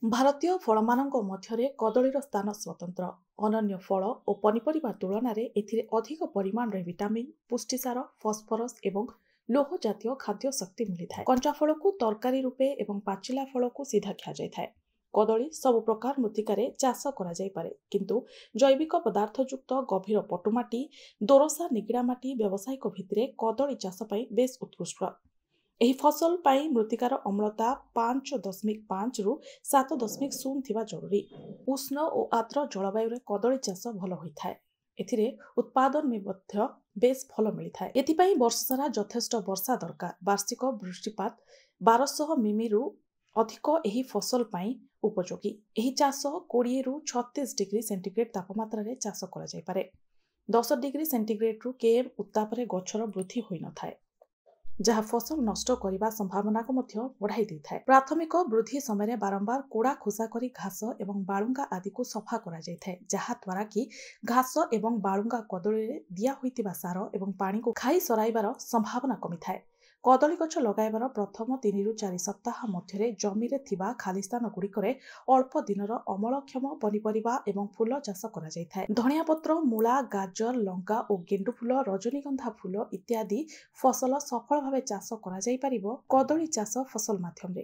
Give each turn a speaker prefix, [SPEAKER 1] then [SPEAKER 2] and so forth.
[SPEAKER 1] ଭାରତୀୟ ଫଳମାନଙ୍କ ମଧ୍ୟରେ କଦଳୀର ସ୍ଥାନ ସ୍ୱତନ୍ତ୍ର। ଅନନ୍ୟ ଫଳ ଓ ପନିପରିବା ତୁଳନାରେ ଏଥିରେ ଅଧିକ ପରିମାଣରେ ଭିଟାମିନ୍, ପୁଷ୍ଟିସାର, ଫସ୍ଫରସ୍ ଏବଂ ଲୌହ ଜାତୀୟ ଖାଦ୍ୟ ଶକ୍ତି ମିଳିଥାଏ। କଞ୍ଚା ଫଳକୁ ତରକାରୀ ରୂପେ ଏବଂ ପାଚିଲା ଫଳକୁ ସିଧା ଖିଆଯାଇଥାଏ। କଦଳୀ ସବୁ ପ୍ରକାର ମୃତ୍ତିକାରେ ଚାଷ କରାଯାଇପାରେ, କିନ୍ତୁ ଜୈବିକ ପଦାର୍ଥଯୁକ୍ତ ଗଭୀର ପଟୁମାଟି, ଦୋରସା ନିଗିଡ଼ା ମାଟି ବ୍ୟବସାୟିକ ଭିତ୍ତିରେ କଦଳୀ ଚାଷ ପାଇଁ ବେଶ୍ ଉତ୍କୃଷ୍ଟ। ଏହି ଫସଲ ପାଇଁ ମୃତ୍ତିକାର ଅମ୍ଳତା 5.5 ରୁ 7.0 ଥିବା ଜରୁରୀ। ଉଷ୍ଣ ଓ ଆର୍ଦ୍ର ଜଳବାୟୁରେ କଦଳୀ ଚାଷ ଭଲ ହୋଇଥାଏ। ଏଥିରେ ଉତ୍ପାଦନ ମଧ୍ୟ ବେଶ୍ ଭଲ ମିଳିଥାଏ। ଏଥିପାଇଁ ବର୍ଷସାରା ଯଥେଷ୍ଟ ବର୍ଷା ଦରକାର। ବାର୍ଷିକ ବୃଷ୍ଟିପାତ 1200 ମିମି ରୁ ଅଧିକ ଏହି ଫସଲ ପାଇଁ ଉପଯୋଗୀ। ଏହି ଚାଷ 20 ରୁ 36 ଡିଗ୍ରୀ ସେଣ୍ଟିଗ୍ରେଡ୍ ତାପମାତ୍ରାରେ ଚାଷ କରାଯାଇପାରେ। 10 ଡିଗ୍ରୀ ସେଣ୍ଟିଗ୍ରେଡ୍ରୁ km ଉତ୍ତାପରେ ଗଛର ବୃଦ୍ଧି ହୋଇନଥାଏ, ଯାହା ଫସଲ ନଷ୍ଟ କରିବା ସମ୍ଭାବନାକୁ ମଧ୍ୟ ବଢ଼ାଇ ଦେଇଥାଏ। ପ୍ରାଥମିକ ବୃଦ୍ଧି ସମୟରେ ବାରମ୍ବାର କୋଡ଼ା ଖୋସା କରି ଘାସ ଏବଂ ବାଳୁଙ୍ଗା ଆଦିକୁ ସଫା କରାଯାଇଥାଏ, ଯାହା ଦ୍ୱାରା କି ଘାସ ଏବଂ ବାଳୁଙ୍ଗା କଦଳୀରେ ଦିଆ ହୋଇଥିବା ସାର ଏବଂ ପାଣିକୁ ଖାଇ ସରାଇବାର ସମ୍ଭାବନା କମିଥାଏ। କଦଳୀ ଗଛ ଲଗାଇବାର ପ୍ରଥମ 3 ରୁ 4 ସପ୍ତାହ ମଧ୍ୟରେ ଜମିରେ ଥିବା ଖାଲି ସ୍ଥାନ ଗୁଡ଼ିକରେ ଅଳ୍ପ ଦିନର ଅମଳକ୍ଷମ ପନିପରିବା ଏବଂ ଫୁଲ ଚାଷ କରାଯାଇଥାଏ। ଧଣିଆ ପତ୍ର, ମୂଳା, ଗାଜର, ଲଙ୍କା ଓ ଗେଣ୍ଡୁ ଫୁଲ, ରଜନୀଗନ୍ଧା ଫୁଲ ଇତ୍ୟାଦି ଫସଲ ସଫଳ ଭାବେ ଚାଷ କରାଯାଇପାରିବ କଦଳୀ ଚାଷ ଫସଲ ମାଧ୍ୟମରେ।